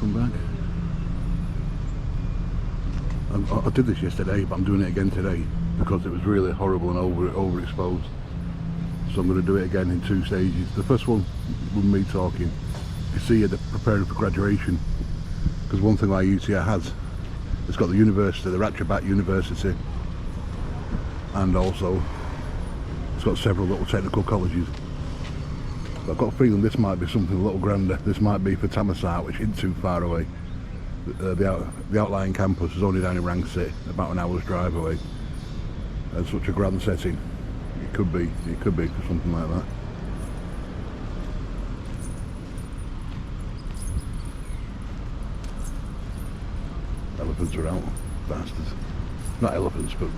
Welcome back. I did this yesterday, but I'm doing it again today because it was really horrible and overexposed. So I'm going to do it again in 2 stages. The first one with me talking. You see, they're preparing for graduation, because one thing Ayutthaya has, it's got the university, the Ratchabat University, and also it's got several little technical colleges. But I've got a feeling this might be something a little grander. This might be for Tamasat, which isn't too far away. The outlying campus is only down in Rang City, about an hour's drive away. And such a grand setting, it could be for something like that. Elephants are out, bastards. Not elephants, but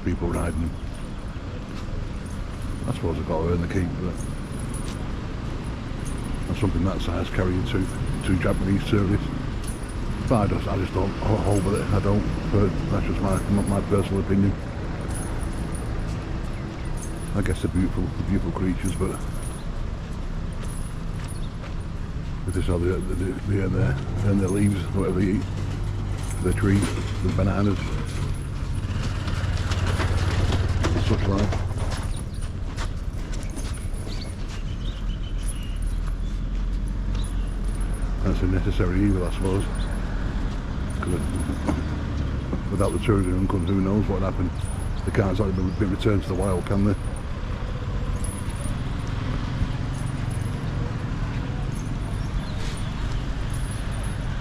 people riding them. I suppose I've got to earn the keep, but that's something that size carrying two Japanese tourists. But I just don't hold with it. I don't. But that's just my personal opinion. I guess they're beautiful creatures, but if this is how they earn their leaves, whatever they eat, the trees, the bananas, and such like. That's a necessary evil, I suppose. Without the tourism income, who knows what happened? The can't already been returned to the wild, can they?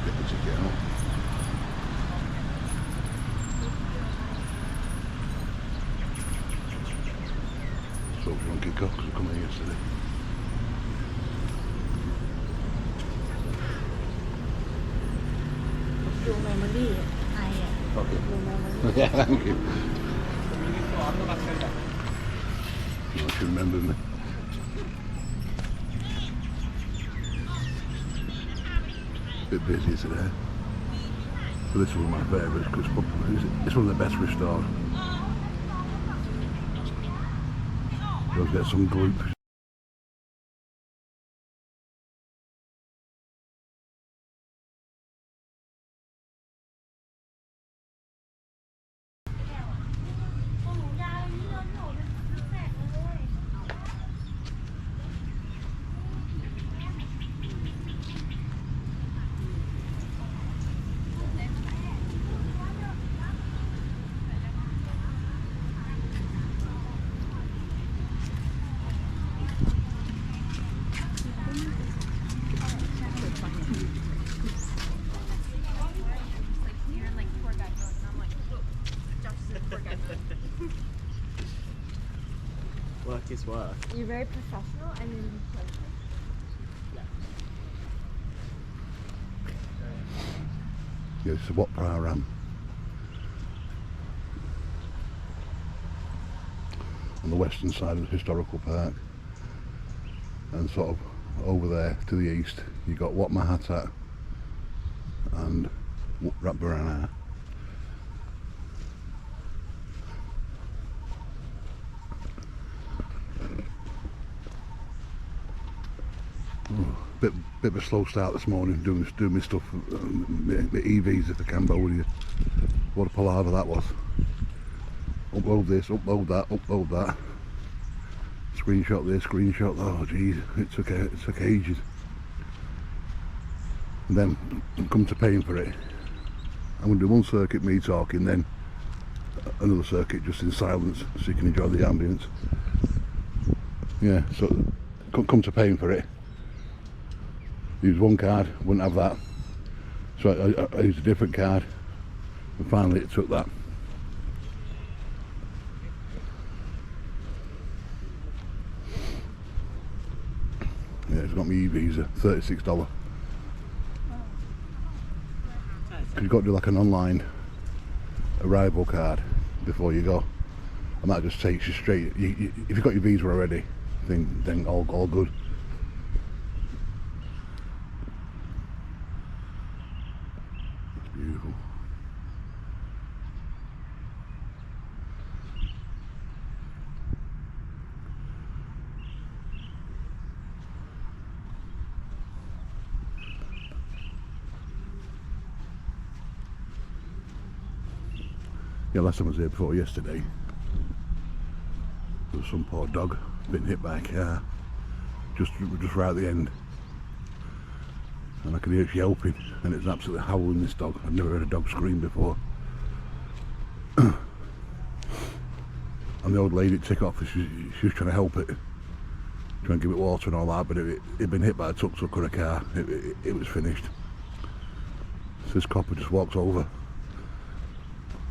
Get the ticket out. So drunky cocks who come here yesterday. Okay. Yeah, thank you. You should remember me. Bit busy today. But this is one of my favourites because it's one of the best restored. You'll get some glue. Work is work. You're very professional and then Yeah, it's the Wat Phra Ram. On the western side of the historical park. And sort of over there to the east, you've got Wat Phra Ram and Wat Phra Ram. Bit of a slow start this morning, doing my stuff, my e-visa for Cambodia. What a palaver that was. Upload this, upload that, upload that. Screenshot this, screenshot that. Oh geez, it took ages. And then come to paying for it. I'm going to do one circuit, me talking, then another circuit just in silence, so you can enjoy the ambience. Yeah, so come to paying for it. Use one card, wouldn't have that. So I used a different card, and finally it took that. Yeah, it's got me e-visa, $36. Because you've got to do like an online arrival card before you go, and that just takes you straight. If you've got your visa already, then all good. Beautiful. Yeah, last time I was here before yesterday, there was some poor dog been hit by a car just right at the end, and I could hear it yelping, and it's absolutely howling, this dog. I've never heard a dog scream before. And the old lady at tick off, she was trying to help it, trying to give it water and all that, but it'd been hit by a tuk-tuk or a car. It was finished. So this copper just walks over,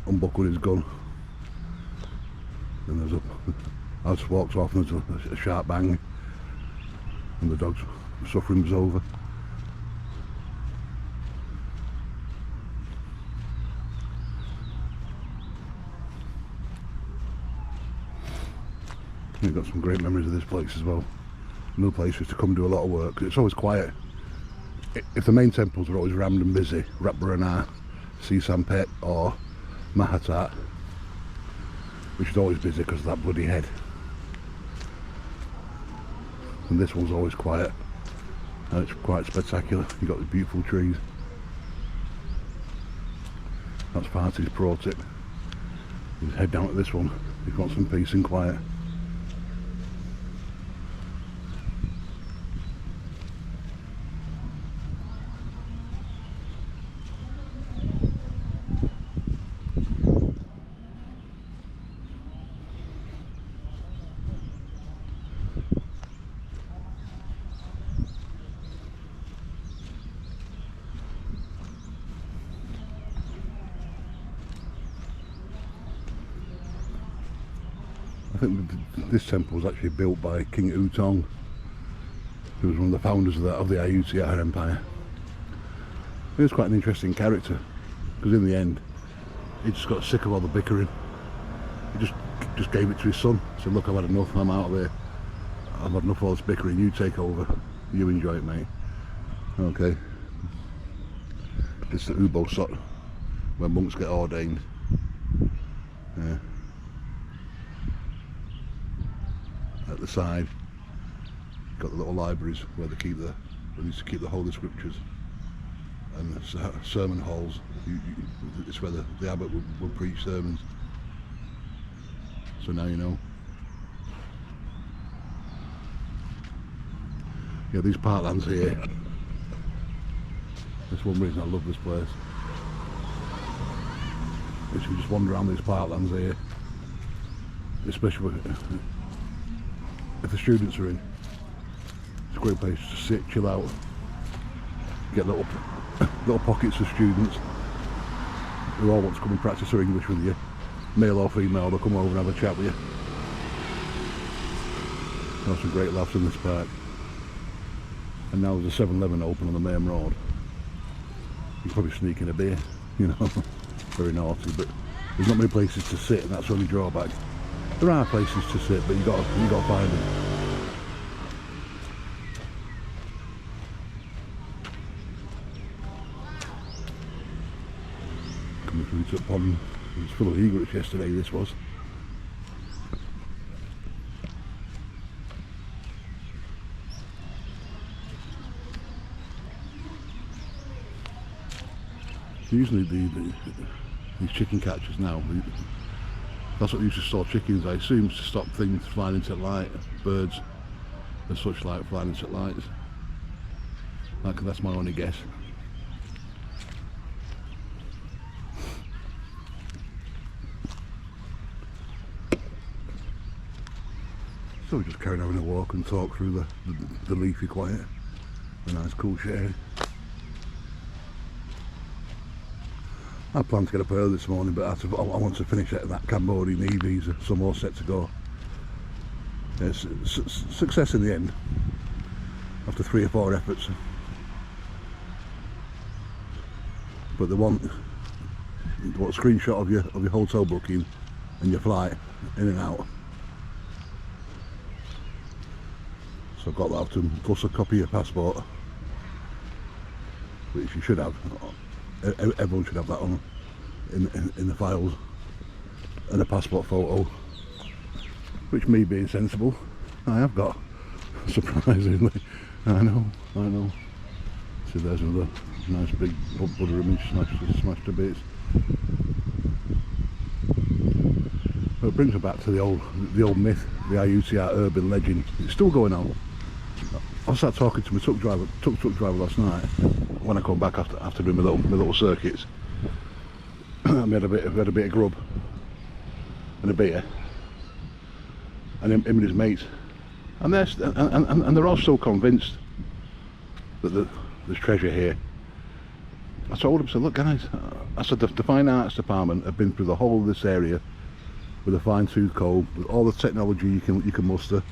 unbuckled his gun, and there's house walks off, and there's a sharp bang, and the dog's suffering's over. You've got some great memories of this place as well. Another place is to come do a lot of work. It's always quiet. If the main temples are always rammed and busy, Wat Phra Ram, Sampet or Mahatat, which is always busy because of that bloody head. And this one's always quiet, and it's quite spectacular. You've got the beautiful trees. That's Party's pro tip. Just head down to this one if you want some peace and quiet. I think this temple was actually built by King Ayutthaya, who was one of the founders of the Ayutthaya Empire. He was quite an interesting character, because in the end he just got sick of all the bickering. He just gave it to his son, said, look, I've had enough, I'm out of here, I've had enough of all this bickering, you take over, you enjoy it, mate. Okay. It's the Ubo Sot, where monks get ordained. Yeah. At the side, got the little libraries where they used to keep the holy scriptures, and the sermon halls. It's where the abbot would preach sermons. So now you know. Yeah, these parklands here. That's one reason I love this place. Is you just wander around these parklands here, especially if the students are in. It's a great place to sit, chill out, get little pockets of students who all want to come and practice their English with you, male or female. They'll come over and have a chat with you. There's some great laughs in this park. And now there's a 7-Eleven open on the main road. You can probably sneak in a beer, you know. Very naughty, but there's not many places to sit, and that's the only drawback. There are places to sit, but you got to find them. Coming through to the pond. It was full of egrets yesterday, this was. Usually these chicken catchers now, that's what used to store chickens, I assume, to stop things flying into light, birds and such like flying into lights. That's my only guess. So we're just carrying on a walk and talk through the leafy quiet, a nice cool shade. I planned to get up early this morning, but I want to finish that Cambodian e-visa, some more set to go. It's success in the end, after 3 or 4 efforts. But they want a screenshot of your hotel booking and your flight in and out. So I've got that to them, plus a copy of your passport, which you should have. Everyone should have that on in the files, and a passport photo, which, me being sensible, I have got, surprisingly. I know. See, there's another nice big Buddha image smashed to bits. But it brings me back to the old myth, the Ayutthaya urban legend. It's still going on. I started talking to my truck driver last night when I come back after doing my little circuits. I had a bit of grub and a beer, and him and his mates, and they're all still convinced that there's treasure here. I told them, I said, look guys, I said the Fine Arts Department have been through the whole of this area with a fine-tooth comb, with all the technology you can muster.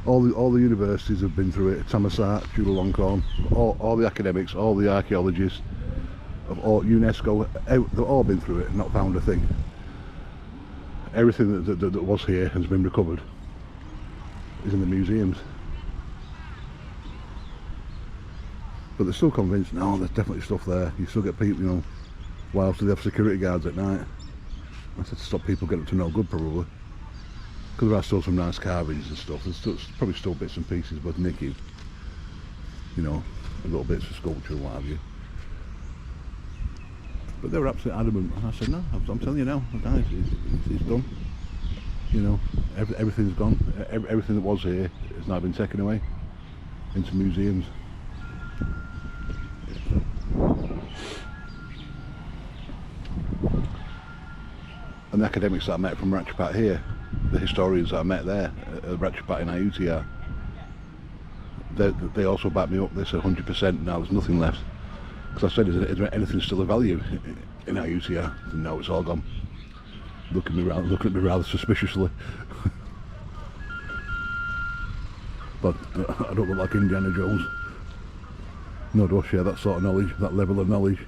All the universities have been through it. Thammasat, Chulalongkorn, all the academics, all the archaeologists, of all UNESCO, they've all been through it and not found a thing. Everything that was here has been recovered. Is in the museums. But they're still convinced, no, there's definitely stuff there. You still get people, you know, why else do they have security guards at night? I said to stop people getting up to no good, probably. Because there are still some nice carvings and stuff. There's probably still bits and pieces worth nicking. You know, little bits of sculpture and what have you. But they were absolutely adamant. And I said, no, I'm telling you now, guys, it's done. You know, everything's gone. Everything that was here has now been taken away into museums. And the academics that I met from Ratchapat here, the historians that I met there at Ratchapat in Ayutthaya, they also backed me up. They said 100% now there's nothing left. Because I said, is there anything still of value in Ayutthaya? No, it's all gone. Looking at me rather suspiciously. But I don't look like Indiana Jones. Nor do I share that sort of knowledge, that level of knowledge.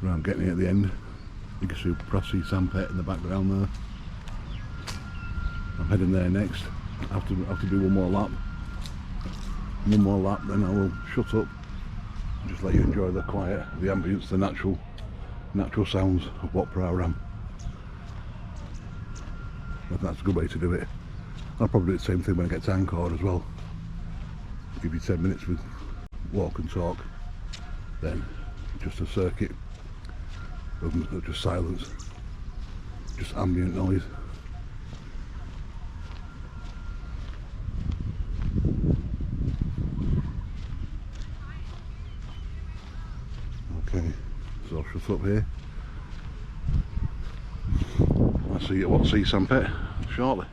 Right, I'm getting at the end. You can see Brassy Sandpit in the background there. I'm heading there next. I have to do one more lap. One more lap, then I will shut up and just let you enjoy the quiet, the ambience, the natural sounds of Wat Phra Ram. I think that's a good way to do it. I'll probably do the same thing when I get to Angkor as well. Give you 10 minutes with walk and talk, then just a circuit of just silence, just ambient noise. Okay, so I'll shut up here. I'll see you at Wat Phra Ram shortly.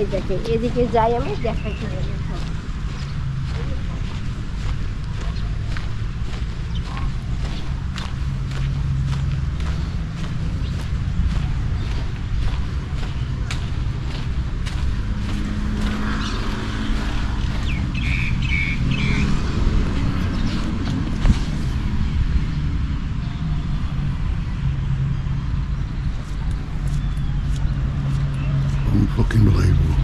এই দেখে এদিকে যাই আমি দেখাচ্ছি। Unfucking believable.